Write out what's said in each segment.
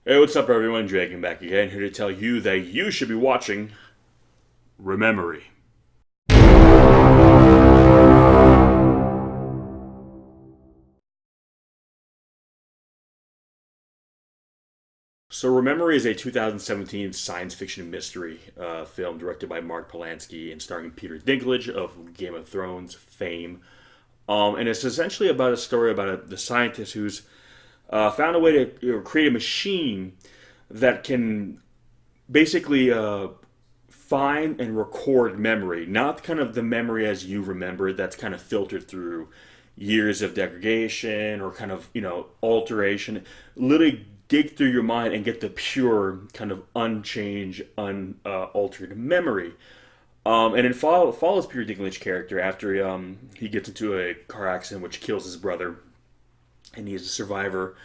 Hey, what's up, everyone? Dragon back again, here to tell you that you should be watching Rememory. So, Rememory is a 2017 science fiction mystery film directed by Mark Polanski and starring Peter Dinklage of Game of Thrones fame. And it's essentially about a story about the scientist who's found a way to create a machine that can basically find and record memory, not kind of the memory as you remember it, that's kind of filtered through years of degradation or kind of, alteration. Literally dig through your mind and get the pure, kind of unchanged, unaltered memory. And it follows Peter Dinklage character after he gets into a car accident which kills his brother, and he's a survivor.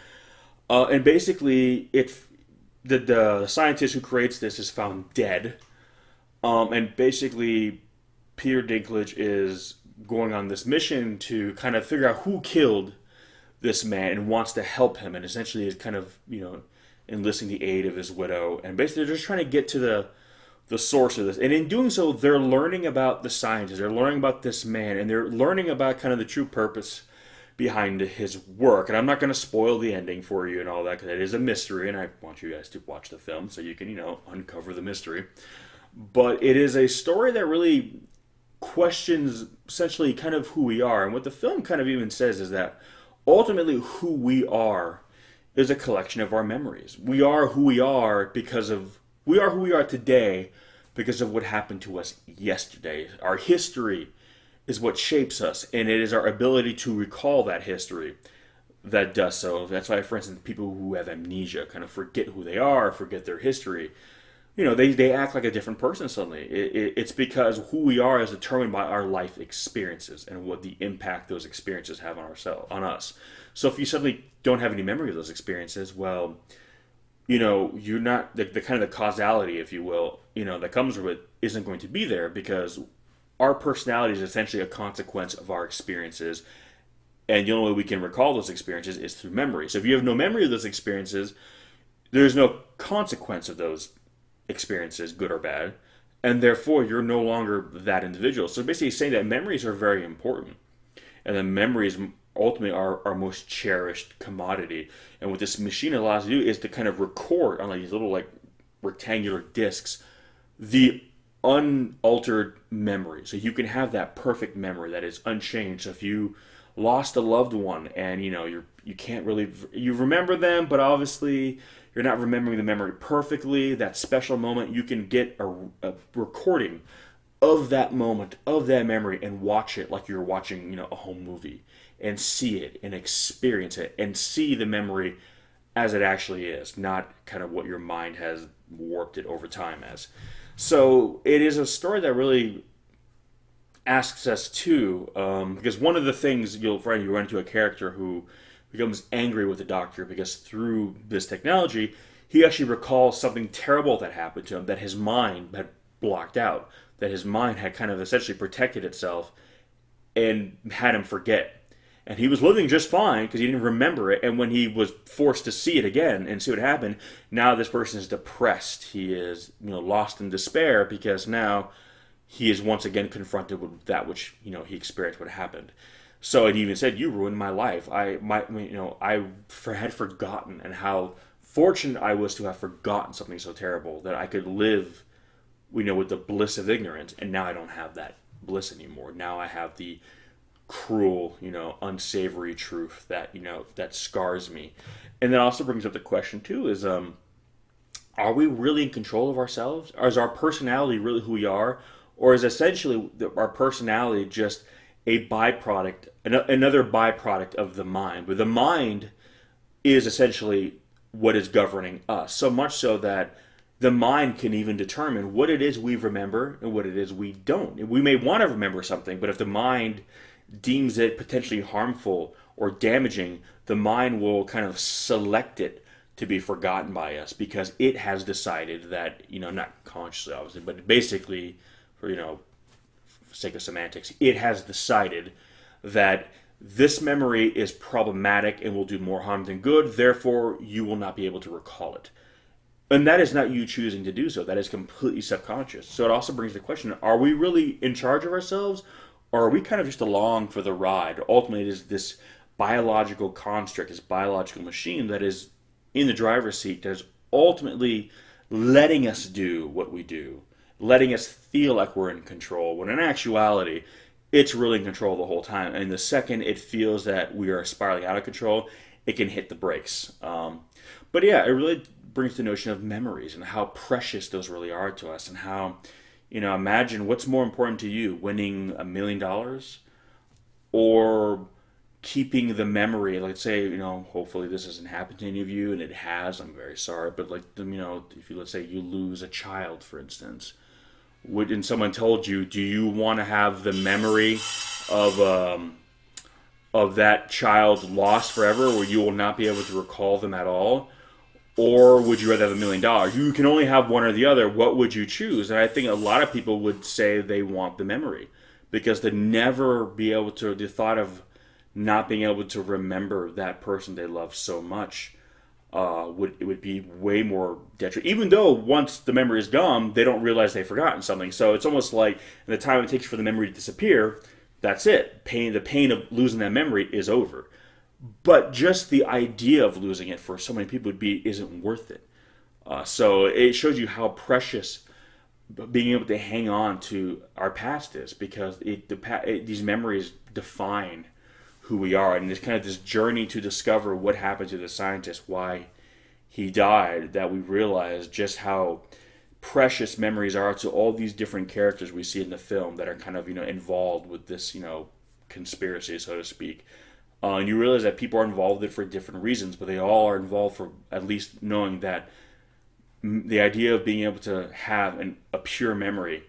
And basically, the scientist who creates this is found dead. And basically, Peter Dinklage is going on this mission to kind of figure out who killed this man and wants to help him, and essentially is kind of enlisting the aid of his widow, and basically they're just trying to get to the source of this. And in doing so, they're learning about the scientist, they're learning about this man, and they're learning about kind of the true purpose behind his work. And I'm not going to spoil the ending for you and all that because it is a mystery, and I want you guys to watch the film so you can uncover the mystery. But it is a story that really questions essentially kind of who we are. And what the film kind of even says is that ultimately who we are is a collection of our memories. We are who we are today because of what happened to us yesterday. Our history is what shapes us, and it is our ability to recall that history that does so. That's why, for instance, people who have amnesia kind of forget who they are, forget their history. They act like a different person suddenly. It's because who we are is determined by our life experiences and what the impact those experiences have on us. So if you suddenly don't have any memory of those experiences, well, you're not the kind of the causality, if you will, that comes with it isn't going to be there, because our personality is essentially a consequence of our experiences, and the only way we can recall those experiences is through memory. So if you have no memory of those experiences, there's no consequence of those experiences, good or bad, and therefore you're no longer that individual. So basically saying that memories are very important, and then memories ultimately are our most cherished commodity. And what this machine allows you to do is to kind of record on these little like rectangular discs the unaltered memory, so you can have that perfect memory that is unchanged. So if you lost a loved one and you can't really, you remember them, but obviously you're not remembering the memory perfectly, that special moment, you can get a recording of that moment, of that memory, and watch it like you're watching a home movie, and see it and experience it and see the memory as it actually is, not kind of what your mind has warped it over time as. So it is a story that really asks us to, because one of the things you run into a character who becomes angry with the doctor because through this technology, he actually recalls something terrible that happened to him that his mind had blocked out, that his mind had kind of essentially protected itself and had him forget. And he was living just fine because he didn't remember it. And when he was forced to see it again and see what happened, now this person is depressed. He is, lost in despair because now he is once again confronted with that which he experienced what happened. So it even said, "You ruined my life. I had forgotten, and how fortunate I was to have forgotten something so terrible that I could live, with the bliss of ignorance. And now I don't have that bliss anymore. Now I have the cruel, unsavory truth that that scars me." And that also brings up the question too: is are we really in control of ourselves? Or is our personality really who we are, or is essentially our personality just a byproduct, another byproduct of the mind? But the mind is essentially what is governing us, so much so that the mind can even determine what it is we remember and what it is we don't. We may want to remember something, but if the mind deems it potentially harmful or damaging, the mind will kind of select it to be forgotten by us, because it has decided that, not consciously obviously, but basically, for sake of semantics, it has decided that this memory is problematic and will do more harm than good, therefore you will not be able to recall it. And that is not you choosing to do so. That is completely subconscious. So it also brings the question, are we really in charge of ourselves? Or are we kind of just along for the ride? Ultimately, it is this biological construct, this biological machine that is in the driver's seat, that is ultimately letting us do what we do, letting us feel like we're in control, when in actuality, it's really in control the whole time. And the second it feels that we are spiraling out of control, it can hit the brakes. But yeah, it really brings the notion of memories and how precious those really are to us, and how, imagine what's more important to you, winning $1 million or keeping the memory. Let's say, hopefully this hasn't happened to any of you, and it has, I'm very sorry, but like, if you, let's say you lose a child, for instance, and someone told you, do you want to have the memory of that child lost forever, where you will not be able to recall them at all? Or would you rather have $1 million? You can only have one or the other. What would you choose? And I think a lot of people would say they want the memory, because the thought of not being able to remember that person they love so much would be way more detrimental. Even though once the memory is gone, they don't realize they've forgotten something. So it's almost like, in the time it takes for the memory to disappear, that's it. The pain of losing that memory is over. But just the idea of losing it for so many people isn't worth it. So it shows you how precious being able to hang on to our past is, because these memories define who we are. And it's kind of this journey to discover what happened to the scientist, why he died, that we realize just how precious memories are to all these different characters we see in the film that are kind of, involved with this, conspiracy, so to speak. And you realize that people are involved in it for different reasons, but they all are involved for at least knowing that the idea of being able to have a pure memory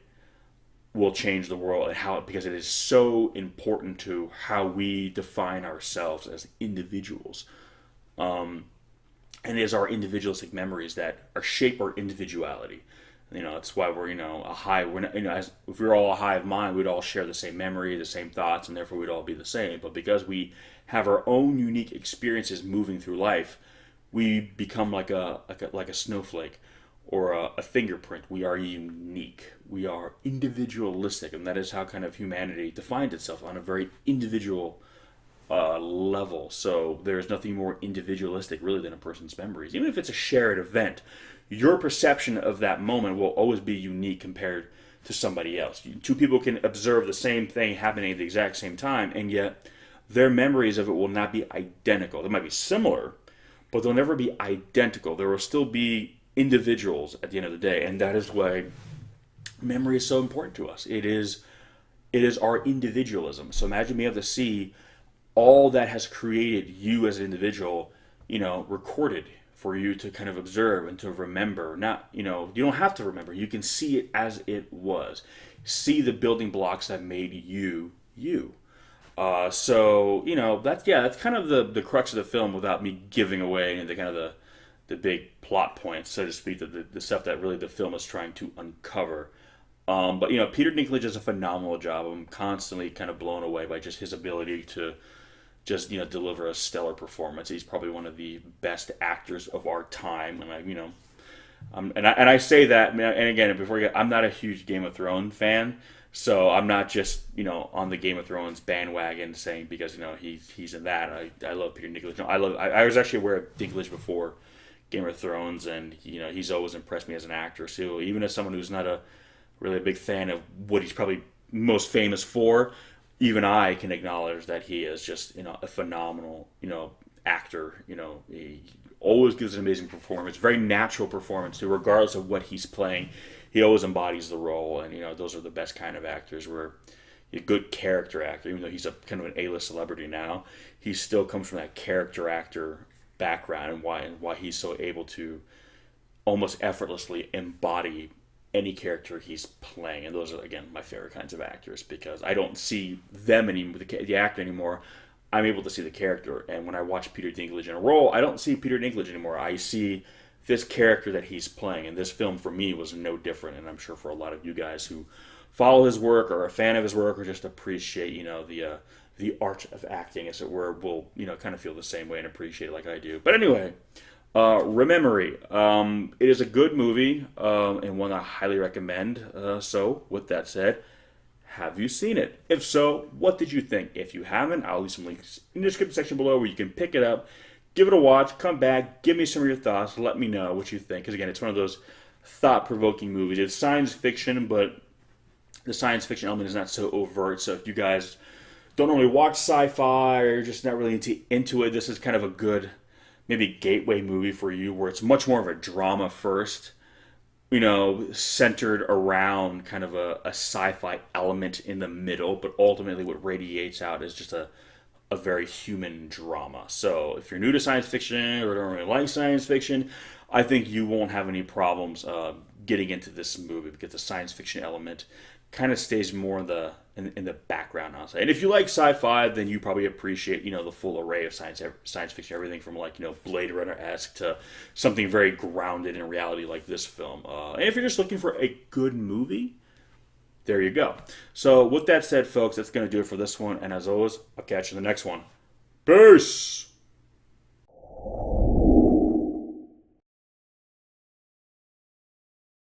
will change the world, and because it is so important to how we define ourselves as individuals. And it is our individualistic memories that shape our individuality. That's why we're, a hive. We're not, if we were all a hive mind, we'd all share the same memory, the same thoughts, and therefore we'd all be the same. But because we have our own unique experiences moving through life, we become like a snowflake or a fingerprint. We are unique. We are individualistic, and that is how kind of humanity defines itself, on a very individual level. So there's nothing more individualistic really than a person's memories. Even if it's a shared event, your perception of that moment will always be unique compared to somebody else. Two people can observe the same thing happening at the exact same time, and yet their memories of it will not be identical. They might be similar, but they'll never be identical. There will still be individuals at the end of the day, and that is why memory is so important to us. It is our individualism. So imagine being able to see all that has created you as an individual, recorded for you to kind of observe and to remember. Not, you don't have to remember. You can see it as it was. See the building blocks that made you, you. So that's kind of the crux of the film, without me giving away the kind of the big plot points, so to speak, the stuff that really the film is trying to uncover. But Peter Dinklage does a phenomenal job. I'm constantly kind of blown away by just his ability to just deliver a stellar performance. He's probably one of the best actors of our time, and I say that, and again, I'm not a huge Game of Thrones fan. So I'm not just, on the Game of Thrones bandwagon saying because, he's in that. I love Peter Dinklage. I was actually aware of Dinklage before Game of Thrones, and, he's always impressed me as an actor. So even as someone who's not really a big fan of what he's probably most famous for, even I can acknowledge that he is just, a phenomenal, actor. He always gives an amazing performance, very natural performance too, regardless of what he's playing. He always embodies the role, and those are the best kind of actors, where a good character actor, even though he's a kind of an A-list celebrity now, he still comes from that character actor background, and why he's so able to almost effortlessly embody any character he's playing. And those are, again, my favorite kinds of actors, because I don't see them anymore, the actor anymore. I'm able to see the character, and when I watch Peter Dinklage in a role, I don't see Peter Dinklage anymore. I see this character that he's playing, and this film for me was no different, and I'm sure for a lot of you guys who follow his work or are a fan of his work or just appreciate the art of acting, as it were, will kind of feel the same way and appreciate it like I do. But anyway, Rememory. It is a good movie and one I highly recommend. So, with that said, have you seen it? If so, what did you think? If you haven't, I'll leave some links in the description section below where you can pick it up, give it a watch, come back, give me some of your thoughts, let me know what you think. Because again, it's one of those thought-provoking movies. It's science fiction, but the science fiction element is not so overt. So if you guys don't normally watch sci-fi or you're just not really into it, this is kind of a good maybe gateway movie for you, where it's much more of a drama first, centered around kind of a sci-fi element in the middle, but ultimately what radiates out is just a very human drama. So if you're new to science fiction or don't really like science fiction, I think you won't have any problems getting into this movie, because the science fiction element kind of stays more in the background, I'll say. And if you like sci-fi, then you probably appreciate the full array of science fiction, everything from Blade Runner-esque to something very grounded in reality like this film. And if you're just looking for a good movie, there you go. So with that said, folks, that's going to do it for this one. And as always, I'll catch you in the next one. Peace!